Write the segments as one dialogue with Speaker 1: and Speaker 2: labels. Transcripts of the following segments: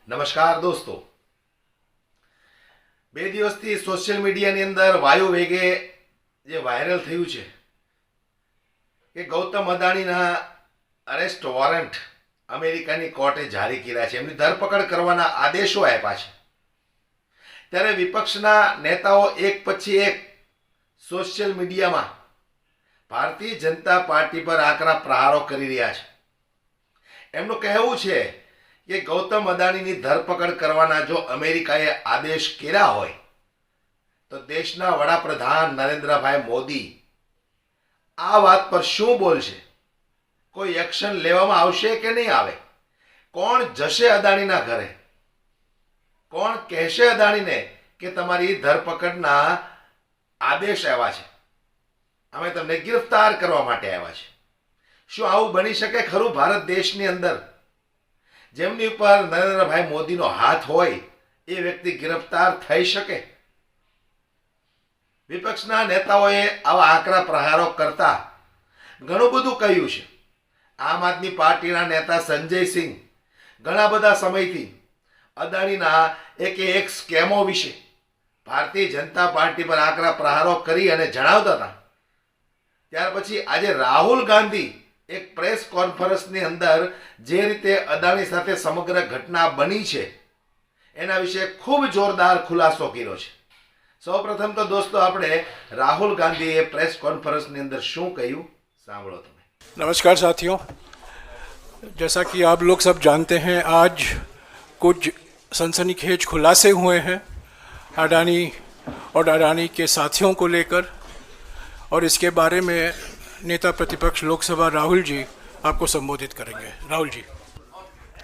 Speaker 1: નમસ્કાર દોસ્તો, બે દિવસથી સોશિયલ મીડિયાની અંદર વાયુ વેગે જે વાયરલ થયું છે કે ગૌતમ અદાણીના અરેસ્ટ વોરંટ અમેરિકાની કોર્ટે જારી કર્યા છે, એમની ધરપકડ કરવાના આદેશો આપ્યા છે. ત્યારે વિપક્ષના નેતાઓ એક પછી એક સોશિયલ મીડિયામાં ભારતીય જનતા પાર્ટી પર આકરા પ્રહારો કરી રહ્યા છે. એમનું કહેવું છે કે ગૌતમ અદાણીની ધરપકડ કરવાના જો અમેરિકાએ આદેશ કર્યા હોય તો દેશના વડાપ્રધાન નરેન્દ્રભાઈ મોદી આ વાત પર શું બોલશે? કોઈ એક્શન લેવામાં આવશે કે નહીં આવે? કોણ જશે અદાણીના ઘરે? કોણ કહેશે અદાણીને કે તમારી ધરપકડના આદેશ આવ્યા છે, અમે તમને ગિરફ્તાર કરવા માટે આવ્યા છે? શું આવું બની શકે ખરું ભારત દેશની અંદર? જેમની ઉપર નરેન્દ્રભાઈ મોદીનો હાથ હોય એ વ્યક્તિ ગિરફ્તાર થઈ શકે? વિપક્ષના નેતાઓએ આવા આકરા પ્રહારો કરતા ઘણું બધું કહ્યું છે. આમ આદમી પાર્ટીના નેતા સંજય સિંહ ઘણા બધા સમયથી અદાણીના એક સ્કેમો વિશે ભારતીય જનતા પાર્ટી પર આકરા પ્રહારો કરી અને જણાવતા હતા. ત્યાર પછી આજે રાહુલ ગાંધી એક પ્રેસ કોન્ફરન્સની અંદર જે રીતે અદાણી સાથે સમગ્ર ઘટના બની છે એના વિશે ખૂબ જોરદાર ખુલાસો કર્યો છે. સૌપ્રથમ તો દોસ્તો આપણે રાहुल ગાંધીએ પ્રેસ કોન્फ्रेंस अंदर शू कहूँ सांभळो तमे.
Speaker 2: नमस्कार साथियों, जैसा कि आप लोग सब जानते हैं, आज कुछ सनसनीखेज खुलासे हुए हैं अडानी और अडानी के साथियों को लेकर, और इसके बारे में नेता प्रतिपक्ष लोकसभा राहुल जी आपको संबोधित करेंगे. राहुल जी.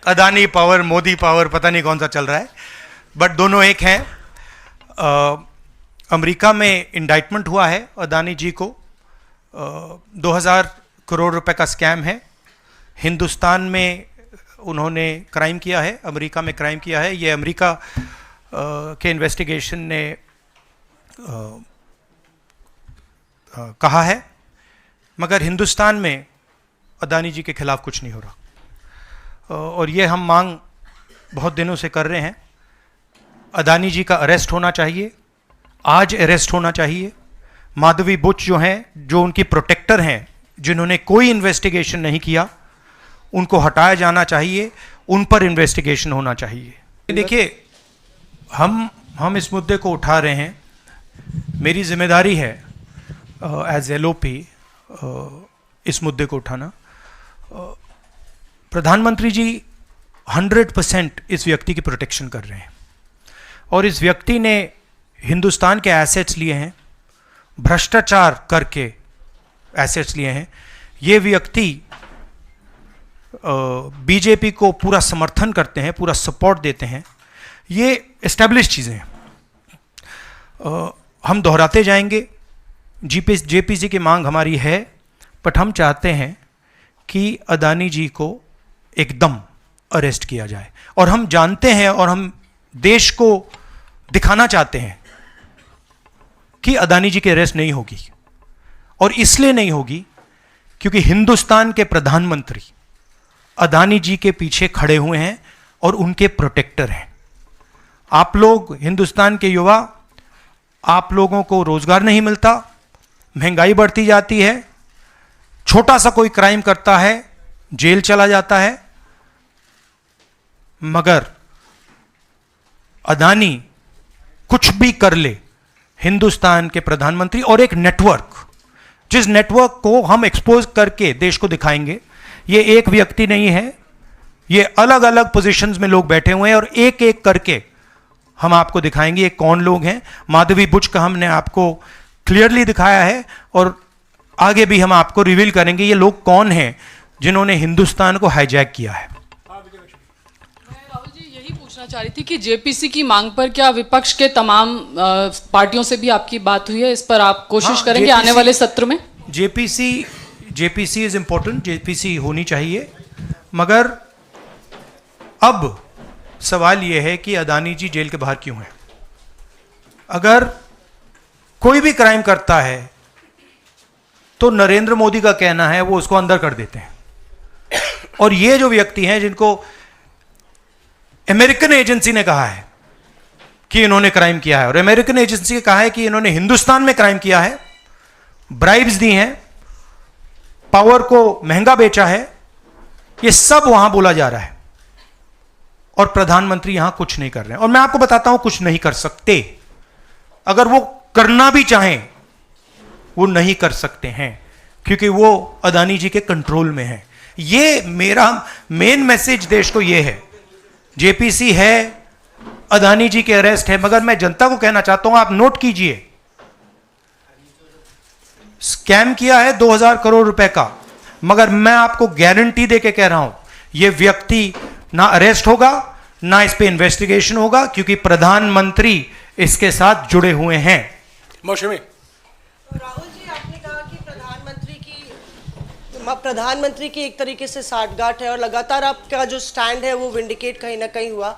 Speaker 3: अदानी पावर, मोदी पावर, पता नहीं कौन सा चल रहा है, बट दोनों एक हैं. अमेरिका में इंडाइटमेंट हुआ है अदानी जी को. 2000 करोड़ रुपए का स्कैम है. हिंदुस्तान में उन्होंने क्राइम किया है, अमेरिका में क्राइम किया है. ये अमेरिका के इन्वेस्टिगेशन ने कहा है, मगर हिंदुस्तान में अदानी जी के खिलाफ कुछ नहीं हो रहा. और ये हम मांग बहुत दिनों से कर रहे हैं. अदानी जी का अरेस्ट होना चाहिए, आज अरेस्ट होना चाहिए. माधवी बुच जो हैं, जो उनकी प्रोटेक्टर हैं, जिन्होंने कोई इन्वेस्टिगेशन नहीं किया, उनको हटाया जाना चाहिए. उन पर इन्वेस्टिगेशन होना चाहिए. देखिए, हम इस मुद्दे को उठा रहे हैं. मेरी जिम्मेदारी है एज एलओपी इस मुद्दे को उठाना. प्रधानमंत्री जी 100% इस व्यक्ति की प्रोटेक्शन कर रहे हैं, और इस व्यक्ति ने हिंदुस्तान के एसेट्स लिए हैं, भ्रष्टाचार करके एसेट्स लिए हैं. ये व्यक्ति बीजेपी को पूरा समर्थन करते हैं, पूरा सपोर्ट देते हैं. ये एस्टेब्लिश चीज़ें हैं. हम दोहराते जाएंगे. जेपीसी की मांग हमारी है, बट हम चाहते हैं कि अदानी जी को एकदम अरेस्ट किया जाए. और हम जानते हैं और हम देश को दिखाना चाहते हैं कि अदानी जी की अरेस्ट नहीं होगी. और इसलिए नहीं होगी क्योंकि हिंदुस्तान के प्रधानमंत्री अदानी जी के पीछे खड़े हुए हैं और उनके प्रोटेक्टर हैं. आप लोग, हिंदुस्तान के युवा, आप लोगों को रोजगार नहीं मिलता, महंगाई बढ़ती जाती है, छोटा सा कोई क्राइम करता है जेल चला जाता है, मगर अदानी कुछ भी कर ले, हिंदुस्तान के प्रधानमंत्री और एक नेटवर्क, जिस नेटवर्क को हम एक्सपोज करके देश को दिखाएंगे. ये एक व्यक्ति नहीं है, ये अलग अलग पोजीशंस में लोग बैठे हुए हैं, और एक एक करके हम आपको दिखाएंगे ये कौन लोग हैं. माधवी बुच का हमने आपको क्लियरली दिखाया है, और आगे भी हम आपको रिवील करेंगे ये लोग कौन हैं जिन्होंने हिंदुस्तान को हाईजैक किया है.
Speaker 4: राहुल जी, यही पूछना चाह रही थी कि जेपीसी की मांग पर क्या विपक्ष के तमाम पार्टियों से भी आपकी बात हुई है? इस पर आप कोशिश करेंगे आने वाले सत्र में?
Speaker 3: जेपीसी इज इंपॉर्टेंट, जेपीसी होनी चाहिए, मगर अब सवाल यह है कि अदानी जी जेल के बाहर क्यों हैं? अगर कोई भी क्राइम करता है तो नरेंद्र मोदी का कहना है वो उसको अंदर कर देते हैं. और ये जो व्यक्ति हैं जिनको अमेरिकन एजेंसी ने कहा है कि इन्होंने क्राइम किया है, और अमेरिकन एजेंसी ने कहा है कि इन्होंने हिंदुस्तान में क्राइम किया है, ब्राइब्स दी हैं, पावर को महंगा बेचा है, ये सब वहां बोला जा रहा है, और प्रधानमंत्री यहां कुछ नहीं कर रहे हैं। और मैं आपको बताता हूं कुछ नहीं कर सकते। अगर वो करना भी चाहें वो नहीं कर सकते हैं, क्योंकि वो अदानी जी के कंट्रोल में है। ये मेरा मेन मैसेज देश को ये है, जेपीसी है, अदानी जी के अरेस्ट है, मगर मैं जनता को कहना चाहता हूं, आप नोट कीजिए, स्कैम किया है 2000 करोड़ रुपए का, मगर मैं आपको गारंटी देके कह रहा हूं यह व्यक्ति ना अरेस्ट होगा, ना इस पे इन्वेस्टिगेशन होगा, क्योंकि प्रधानमंत्री इसके साथ जुड़े हुए हैं।
Speaker 2: मौसमी
Speaker 5: राहुल जी, आपने कहा कि प्रधानमंत्री की एक तरीके से साठगांठ है और लगातार आपका जो स्टैंड है वो विंडिकेट कहीं ना कहीं हुआ।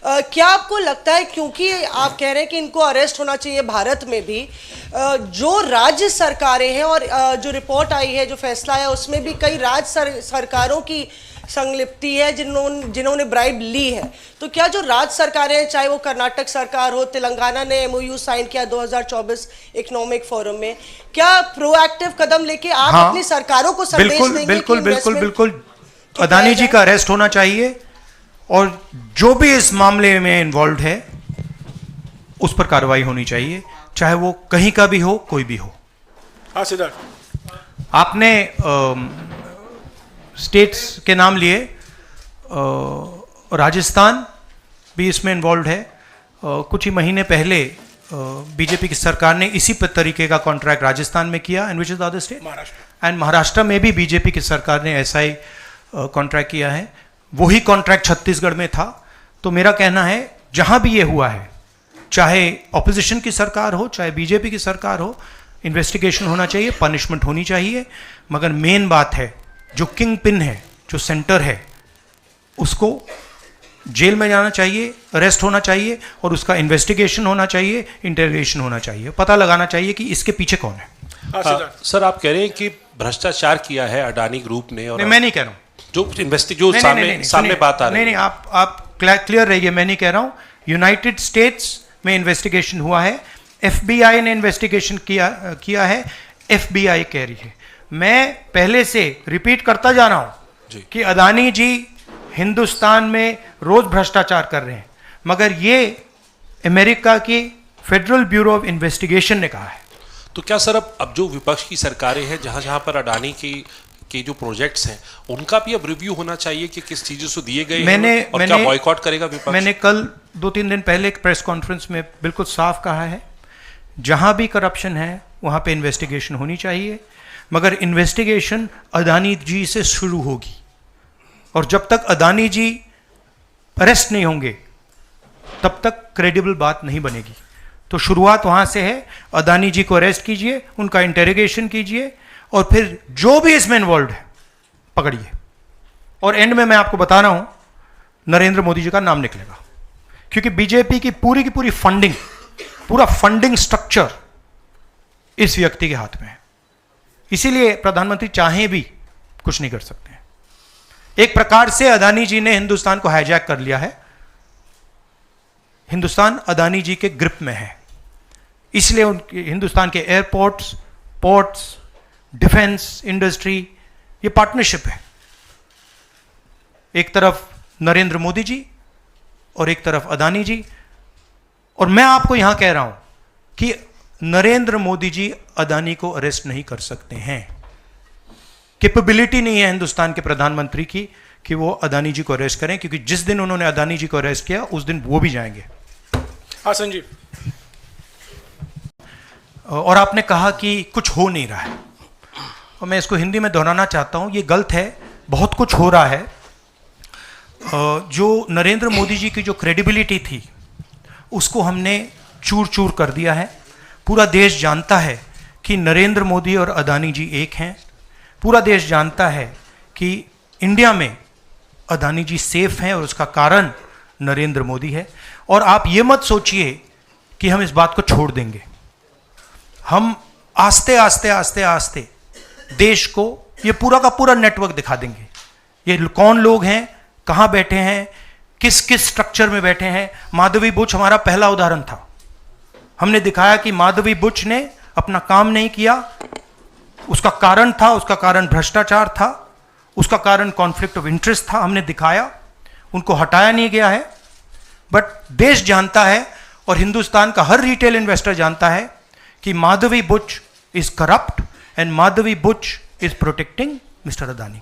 Speaker 5: क्या आपको लगता है, क्योंकि आप कह रहे हैं कि इनको अरेस्ट होना चाहिए भारत में भी, जो राज्य सरकारें हैं और जो रिपोर्ट आई है, जो फैसला है, उसमें भी कई राज्य सरकारों की संलिप्ति है जिन्होंने ब्राइब ली है, तो क्या जो राज्य सरकारें हैं, चाहे वो कर्नाटक सरकार हो, तेलंगाना ने एमओयू साइन किया 2024 इकोनॉमिक फोरम में, क्या प्रोएक्टिव कदम लेके आप अपनी सरकारों को संदेश देंगे?
Speaker 3: बिल्कुल बिल्कुल बिल्कुल अदानी जी का अरेस्ट होना चाहिए, और जो भी इस मामले में इन्वॉल्व है उस पर कार्रवाई होनी चाहिए, चाहे वो कहीं का भी हो, कोई भी हो।
Speaker 2: हाँ सिद्धार्थ,
Speaker 3: आपने स्टेट्स के नाम लिए, राजस्थान भी इसमें इन्वॉल्व है। कुछ ही महीने पहले बीजेपी की सरकार ने इसी तरीके का कॉन्ट्रैक्ट राजस्थान में किया, and which is the other state,
Speaker 2: Maharashtra,
Speaker 3: and Maharashtra में भी बीजेपी की सरकार ने ऐसा ही कॉन्ट्रैक्ट किया है। वही कॉन्ट्रैक्ट छत्तीसगढ़ में था। तो मेरा कहना है जहां भी ये हुआ है, चाहे ऑपोजिशन की सरकार हो, चाहे बीजेपी की सरकार हो, इन्वेस्टिगेशन होना चाहिए, पनिशमेंट होनी चाहिए, मगर मेन बात है जो किंग पिन है, जो सेंटर है, उसको जेल में जाना चाहिए, अरेस्ट होना चाहिए, और उसका इन्वेस्टिगेशन होना चाहिए, इंटरोगेशन होना चाहिए, पता लगाना चाहिए कि इसके पीछे कौन है।
Speaker 2: हाँ सिद्धार्थ,
Speaker 6: सर आप कह रहे हैं कि भ्रष्टाचार किया है अडानी ग्रुप ने, और
Speaker 3: नहीं, मैं नहीं कह रहा हूं,
Speaker 6: जो सामने बात आ रही है।
Speaker 3: नहीं, आप क्लियर रहिए, मैं नहीं कह रहा हूं। यूनाइटेड स्टेट्स में इन्वेस्टिगेशन हुआ है, एफबीआई ने इन्वेस्टिगेशन किया है, एफबीआई कह रही है। मैं पहले से रिपीट करता जा रहा हूं कि अदानी जी हिंदुस्तान में रोज भ्रष्टाचार कर रहे हैं, मगर ये अमेरिका की फेडरल ब्यूरो ऑफ इन्वेस्टिगेशन ने कहा है।
Speaker 6: तो क्या सर अब जो विपक्ष की सरकारें हैं, जहां जहां पर अडानी के जो प्रोजेक्ट्स हैं, उनका भी अब रिव्यू होना चाहिए कि किस चीजों से दिए गए हैं, और क्या बॉयकॉट करेगा विपक्ष?
Speaker 3: मैंने कल 2-3 दिन पहले एक प्रेस कॉन्फ्रेंस में बिल्कुल साफ कहा है, जहां भी करप्शन है वहां पे इन्वेस्टिगेशन होनी चाहिए, मगर इन्वेस्टिगेशन अदानी जी से शुरू होगी, और जब तक अदानी जी अरेस्ट नहीं होंगे तब तक क्रेडिबल बात नहीं बनेगी। तो शुरुआत वहां से है, अदानी जी को अरेस्ट कीजिए, उनका इंटेरोगेशन कीजिए, और फिर जो भी इसमें इन्वॉल्व है पकड़िए, और एंड में मैं आपको बता रहा हूं नरेंद्र मोदी जी का नाम निकलेगा, क्योंकि बीजेपी की पूरी फंडिंग, पूरा फंडिंग स्ट्रक्चर इस व्यक्ति के हाथ में है। इसीलिए प्रधानमंत्री चाहे भी कुछ नहीं कर सकते हैं। एक प्रकार से अदानी जी ने हिंदुस्तान को हाईजैक कर लिया है, हिंदुस्तान अदानी जी के ग्रिप में है, इसलिए उनके हिंदुस्तान के एयरपोर्ट्स, पोर्ट्स, डिफेंस इंडस्ट्री, ये पार्टनरशिप है। एक तरफ नरेंद्र मोदी जी और एक तरफ अदानी जी, और मैं आपको यहां कह रहा हूं कि नरेंद्र मोदी जी अदानी को अरेस्ट नहीं कर सकते हैं। कैपेबिलिटी नहीं है हिंदुस्तान के प्रधानमंत्री की कि वो अदानी जी को अरेस्ट करें, क्योंकि जिस दिन उन्होंने अदानी जी को अरेस्ट किया उस दिन वो भी जाएंगे।
Speaker 2: हाँ संजीव,
Speaker 3: और आपने कहा कि कुछ हो नहीं रहा है, और मैं इसको हिंदी में दोहराना चाहता हूं, ये गलत है, बहुत कुछ हो रहा है। जो नरेंद्र मोदी जी की जो क्रेडिबिलिटी थी उसको हमने चूर चूर कर दिया है। पूरा देश जानता है कि नरेंद्र मोदी और अदानी जी एक हैं। पूरा देश जानता है कि इंडिया में अदानी जी सेफ हैं, और उसका कारण नरेंद्र मोदी है। और आप ये मत सोचिए कि हम इस बात को छोड़ देंगे। हम आस्ते आस्ते आस्ते आस्ते देश को ये पूरा का पूरा नेटवर्क दिखा देंगे, ये कौन लोग हैं, कहाँ बैठे हैं, किस किस स्ट्रक्चर में बैठे हैं। माधवी बुच हमारा पहला उदाहरण था। हमने दिखाया कि माधवी बुच ने अपना काम नहीं किया, उसका कारण था, उसका कारण भ्रष्टाचार था, उसका कारण कॉन्फ्लिक्ट ऑफ इंटरेस्ट था। हमने दिखाया, उनको हटाया नहीं गया है। बट देश जानता है और हिंदुस्तान का हर रिटेल इन्वेस्टर जानता है कि Madhabi Buch is corrupt and Madhabi Buch is protecting mister Adani.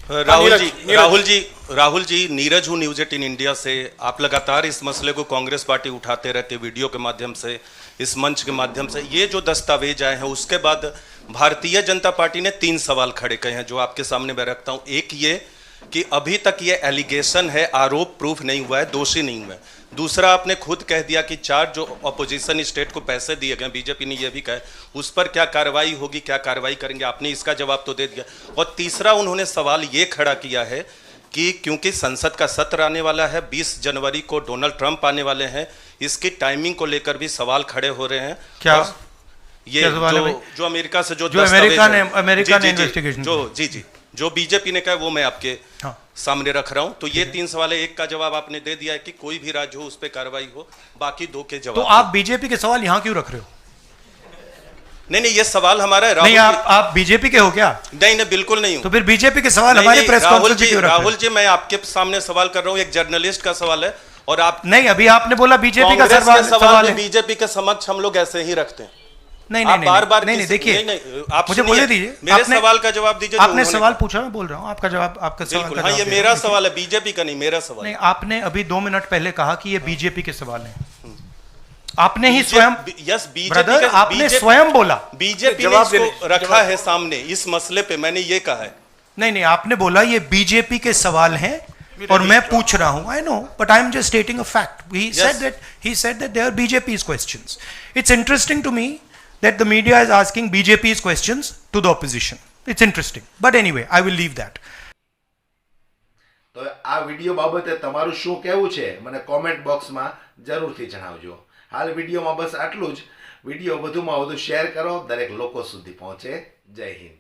Speaker 7: Rahul ji, Neeraj हूँ न्यूज 18 इंडिया से। आप लगातार इस मसले को कांग्रेस पार्टी उठाते रहते, वीडियो के माध्यम से, इस मंच के माध्यम से। ये जो दस्तावेज आए हैं उसके बाद भारतीय जनता पार्टी ने 3 सवाल खड़े किए हैं जो आपके सामने मैं रखता हूँ। एक ये कि अभी तक ये एलिगेशन है, आरोप प्रूफ नहीं हुआ है, दोषी नहीं हुआ है। दूसरा, आपने खुद कह दिया कि 4 जो अपोजिशन स्टेट को पैसे दिए गए, बीजेपी ने यह भी कहा, उस पर क्या कार्रवाई होगी, क्या कार्रवाई करेंगे, आपने इसका जवाब तो दे दिया। और तीसरा उन्होंने सवाल ये खड़ा किया है कि क्योंकि संसद का सत्र आने वाला है, 20 जनवरी को डोनाल्ड ट्रंप आने वाले हैं, इसकी टाइमिंग को लेकर भी सवाल खड़े हो रहे हैं।
Speaker 3: क्या
Speaker 7: ये जो अमेरिका से जो
Speaker 3: अमेरिका ने इन्वेस्टिगेशन
Speaker 7: जो बीजेपी ने कहा वो मैं आपके सामने रख रहा हूं। तो ये 3 सवाल है, एक का जवाब आपने दे दिया है कि कोई भी राज्य हो उस पर कार्रवाई हो, बाकी 2 के जवाब।
Speaker 3: तो आप बीजेपी के सवाल यहां क्यों रख रहे हो?
Speaker 7: नहीं, ये सवाल हमारा है।
Speaker 3: नहीं, आप बीजेपी के हो क्या?
Speaker 7: नहीं, बिल्कुल नहीं हूं।
Speaker 3: तो फिर बीजेपी के सवाल हमारे प्रेस कॉन्फ्रेंस में क्यों रख रहे हो?
Speaker 7: राहुल जी, मैं आपके सामने सवाल कर रहा हूं, एक जर्नलिस्ट का सवाल है। और आप
Speaker 3: नहीं, अभी आपने बोला बीजेपी का सवाल है।
Speaker 7: बीजेपी के समक्ष हम लोग ऐसे ही रखते हैं।
Speaker 3: नहीं,
Speaker 7: बार-बार
Speaker 3: नहीं, देखिए,
Speaker 7: आप
Speaker 3: मुझे बोले दीजिए,
Speaker 7: मेरे सवाल का जवाब दीजिए।
Speaker 3: आपने सवाल पूछा, मैं बोल रहा हूं आपका जवाब, आपका सवाल का
Speaker 7: जवाब। ये मेरा सवाल है, बीजेपी का नहीं, मेरा सवाल।
Speaker 3: नहीं, आपने अभी 2 मिनट पहले कहा कि ये बीजेपी के सवाल हैं। आपने ही स्वयं,
Speaker 7: यस,
Speaker 3: ब्रदर, आपने स्वयं बोला
Speaker 7: बीजेपी ने इसको रखा है सामने इस मसले पे, मैंने ये कहा है।
Speaker 3: नहीं, आपने बोला ये बीजेपी के सवाल हैं और मैं पूछ रहा हूं। I know, but I am just stating a fact. He said that they are BJP's questions. It's interesting to me that the media is asking BJP's questions to the opposition. It's interesting. But anyway, I will leave that.
Speaker 1: તો આ video બાબતે તમારું શું કહેવું છે મને comment બોક્સમાં જરૂરથી જણાવજો. હાલ વિડીયોમાં બસ આટલું જ. વિડીયો વધુમાં વધુ શેર કરો, દરેક લોકો સુધી પહોંચે. જય હિન્દ.